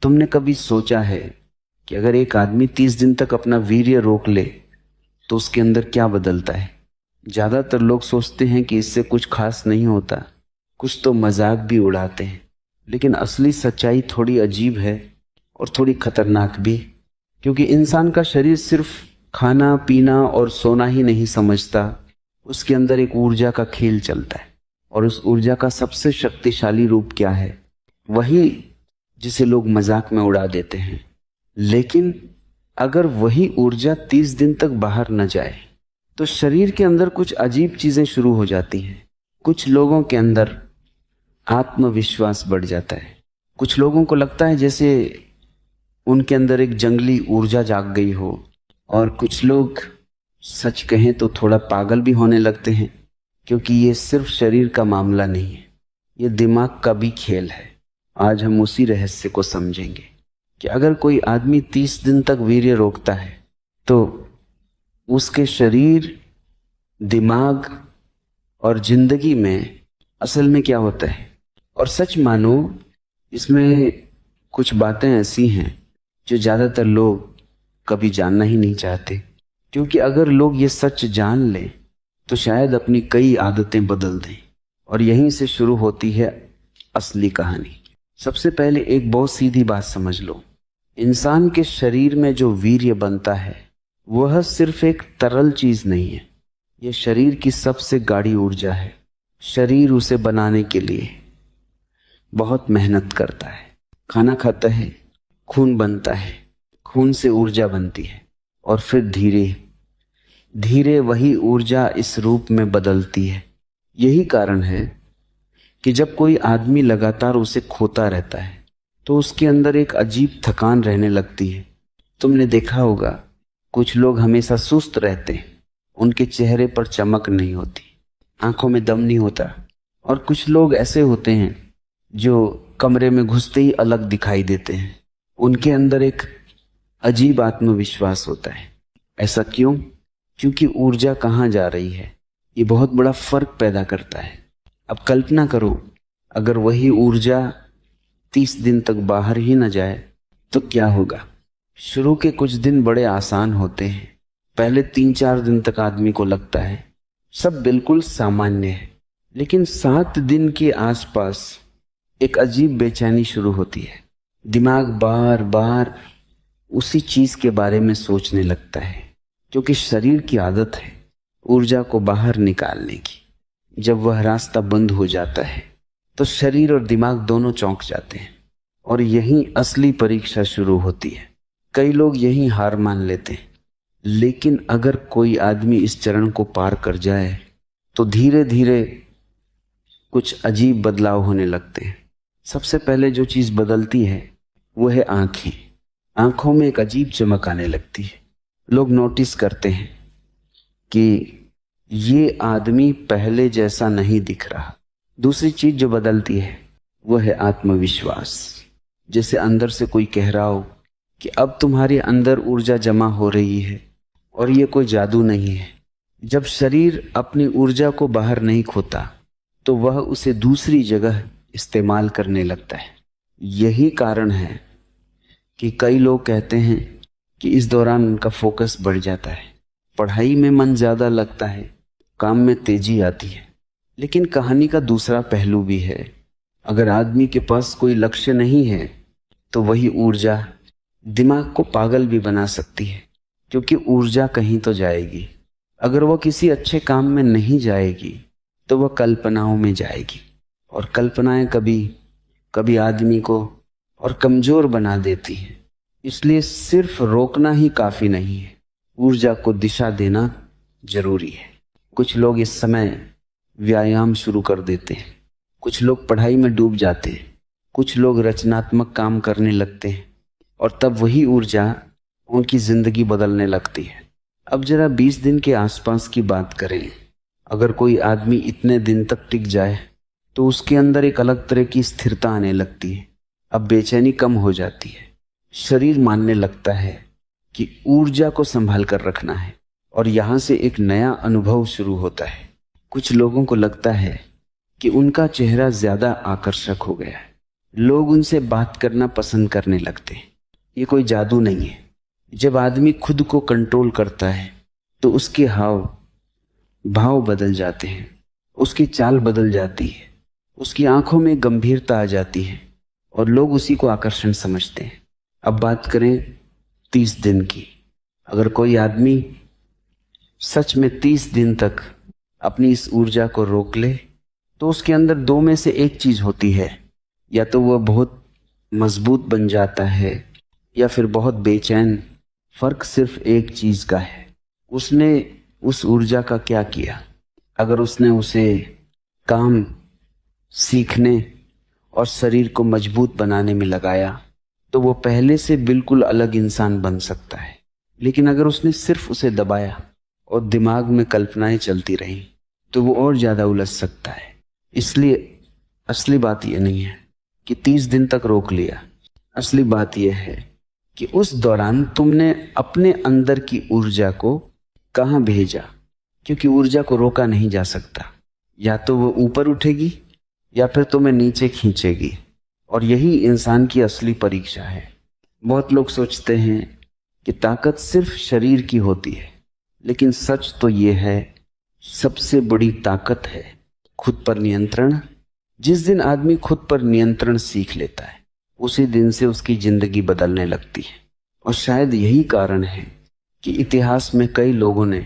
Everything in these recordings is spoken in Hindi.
तुमने कभी सोचा है कि अगर एक आदमी 30 दिन तक अपना वीर्य रोक ले तो उसके अंदर क्या बदलता है? ज्यादातर लोग सोचते हैं कि इससे कुछ खास नहीं होता, कुछ तो मजाक भी उड़ाते हैं, लेकिन असली सच्चाई थोड़ी अजीब है और थोड़ी खतरनाक भी। क्योंकि इंसान का शरीर सिर्फ खाना पीना और सोना ही नहीं समझता, उसके अंदर एक ऊर्जा का खेल चलता है। और उस ऊर्जा का सबसे शक्तिशाली रूप क्या है? वही जिसे लोग मजाक में उड़ा देते हैं। लेकिन अगर वही ऊर्जा 30 दिन तक बाहर न जाए तो शरीर के अंदर कुछ अजीब चीजें शुरू हो जाती हैं। कुछ लोगों के अंदर आत्मविश्वास बढ़ जाता है। कुछ लोगों को लगता है जैसे उनके अंदर एक जंगली ऊर्जा जाग गई हो। और कुछ लोग सच कहें तो थोड़ा पागल भी होने लगते हैं, क्योंकि ये सिर्फ शरीर का मामला नहीं है, ये दिमाग का भी खेल है। आज हम उसी रहस्य को समझेंगे कि अगर कोई आदमी 30 दिन तक वीर्य रोकता है तो उसके शरीर, दिमाग और जिंदगी में असल में क्या होता है। और सच मानो, इसमें कुछ बातें ऐसी हैं जो ज्यादातर लोग कभी जानना ही नहीं चाहते। क्योंकि अगर लोग ये सच जान लें तो शायद अपनी कई आदतें बदल दें। और यहीं से शुरू होती है असली कहानी। सबसे पहले एक बहुत सीधी बात समझ लो, इंसान के शरीर में जो वीर्य बनता है वह सिर्फ एक तरल चीज नहीं है, यह शरीर की सबसे गाढ़ी ऊर्जा है। शरीर उसे बनाने के लिए बहुत मेहनत करता है, खाना खाता है, खून बनता है, खून से ऊर्जा बनती है और फिर धीरे धीरे वही ऊर्जा इस रूप में बदलती है। यही कारण है कि जब कोई आदमी लगातार उसे खोता रहता है तो उसके अंदर एक अजीब थकान रहने लगती है। तुमने देखा होगा, कुछ लोग हमेशा सुस्त रहते हैं, उनके चेहरे पर चमक नहीं होती, आंखों में दम नहीं होता। और कुछ लोग ऐसे होते हैं जो कमरे में घुसते ही अलग दिखाई देते हैं, उनके अंदर एक अजीब आत्मविश्वास होता है। ऐसा क्यों? क्योंकि ऊर्जा कहाँ जा रही है, ये बहुत बड़ा फर्क पैदा करता है। अब कल्पना करो, अगर वही ऊर्जा 30 दिन तक बाहर ही न जाए तो क्या होगा? शुरू के कुछ दिन बड़े आसान होते हैं। पहले 3-4 दिन तक आदमी को लगता है सब बिल्कुल सामान्य है, लेकिन 7 दिन के आसपास एक अजीब बेचैनी शुरू होती है। दिमाग बार बार उसी चीज के बारे में सोचने लगता है, क्योंकि शरीर की आदत है ऊर्जा को बाहर निकालने की। जब वह रास्ता बंद हो जाता है तो शरीर और दिमाग दोनों चौंक जाते हैं और यहीं असली परीक्षा शुरू होती है। कई लोग यहीं हार मान लेते हैं, लेकिन अगर कोई आदमी इस चरण को पार कर जाए तो धीरे धीरे कुछ अजीब बदलाव होने लगते हैं। सबसे पहले जो चीज बदलती है वो है आंखें। आंखों में एक अजीब चमक आने लगती है। लोग नोटिस करते हैं कि ये आदमी पहले जैसा नहीं दिख रहा। दूसरी चीज जो बदलती है वो है आत्मविश्वास। जैसे अंदर से कोई कह रहा हो कि अब तुम्हारे अंदर ऊर्जा जमा हो रही है और ये कोई जादू नहीं है। जब शरीर अपनी ऊर्जा को बाहर नहीं खोता तो वह उसे दूसरी जगह इस्तेमाल करने लगता है। यही कारण है कि कई लोग कहते हैं कि इस दौरान उनका फोकस बढ़ जाता है, पढ़ाई में मन ज्यादा लगता है, काम में तेजी आती है। लेकिन कहानी का दूसरा पहलू भी है। अगर आदमी के पास कोई लक्ष्य नहीं है तो वही ऊर्जा दिमाग को पागल भी बना सकती है, क्योंकि ऊर्जा कहीं तो जाएगी। अगर वह किसी अच्छे काम में नहीं जाएगी तो वह कल्पनाओं में जाएगी, और कल्पनाएं कभी कभी आदमी को और कमजोर बना देती है। इसलिए सिर्फ रोकना ही काफी नहीं है, ऊर्जा को दिशा देना जरूरी है। कुछ लोग इस समय व्यायाम शुरू कर देते हैं, कुछ लोग पढ़ाई में डूब जाते हैं, कुछ लोग रचनात्मक काम करने लगते हैं और तब वही ऊर्जा उनकी जिंदगी बदलने लगती है। अब जरा 20 दिन के आसपास की बात करें। अगर कोई आदमी इतने दिन तक टिक जाए तो उसके अंदर एक अलग तरह की स्थिरता आने लगती है। अब बेचैनी कम हो जाती है, शरीर मानने लगता है कि ऊर्जा को संभाल कर रखना है, और यहां से एक नया अनुभव शुरू होता है। कुछ लोगों को लगता है कि उनका चेहरा ज्यादा आकर्षक हो गया है, लोग उनसे बात करना पसंद करने लगते हैं। ये कोई जादू नहीं है। जब आदमी खुद को कंट्रोल करता है तो उसके हाव भाव बदल जाते हैं, उसकी चाल बदल जाती है, उसकी आंखों में गंभीरता आ जाती है और लोग उसी को आकर्षण समझते हैं। अब बात करें 30 दिन की। अगर कोई आदमी सच में 30 दिन तक अपनी इस ऊर्जा को रोक ले तो उसके अंदर दो में से एक चीज होती है, या तो वह बहुत मजबूत बन जाता है या फिर बहुत बेचैन। फर्क सिर्फ एक चीज का है, उसने उस ऊर्जा का क्या किया। अगर उसने उसे काम सीखने और शरीर को मजबूत बनाने में लगाया तो वो पहले से बिल्कुल अलग इंसान बन सकता है। लेकिन अगर उसने सिर्फ उसे दबाया और दिमाग में कल्पनाएं चलती रहीं तो वो और ज्यादा उलझ सकता है। इसलिए असली बात यह नहीं है कि 30 दिन तक रोक लिया। असली बात यह है कि उस दौरान तुमने अपने अंदर की ऊर्जा को कहां भेजा, क्योंकि ऊर्जा को रोका नहीं जा सकता। या तो वो ऊपर उठेगी या फिर तुम्हें नीचे खींचेगी, और यही इंसान की असली परीक्षा है। बहुत लोग सोचते हैं कि ताकत सिर्फ शरीर की होती है, लेकिन सच तो ये है सबसे बड़ी ताकत है खुद पर नियंत्रण। जिस दिन आदमी खुद पर नियंत्रण सीख लेता है उसी दिन से उसकी जिंदगी बदलने लगती है। और शायद यही कारण है कि इतिहास में कई लोगों ने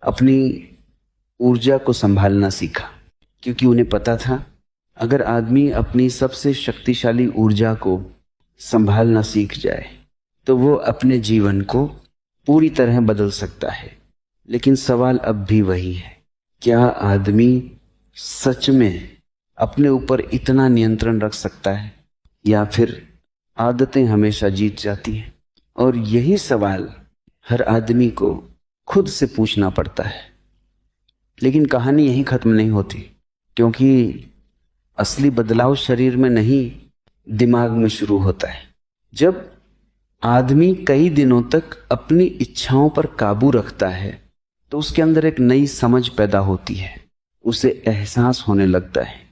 अपनी ऊर्जा को संभालना सीखा, क्योंकि उन्हें पता था अगर आदमी अपनी सबसे शक्तिशाली ऊर्जा को संभालना सीख जाए तो वो अपने जीवन को पूरी तरह बदल सकता है। लेकिन सवाल अब भी वही है, क्या आदमी सच में अपने ऊपर इतना नियंत्रण रख सकता है, या फिर आदतें हमेशा जीत जाती हैं। और यही सवाल हर आदमी को खुद से पूछना पड़ता है। लेकिन कहानी यहीं खत्म नहीं होती, क्योंकि असली बदलाव शरीर में नहीं दिमाग में शुरू होता है। जब आदमी कई दिनों तक अपनी इच्छाओं पर काबू रखता है तो उसके अंदर एक नई समझ पैदा होती है, उसे एहसास होने लगता है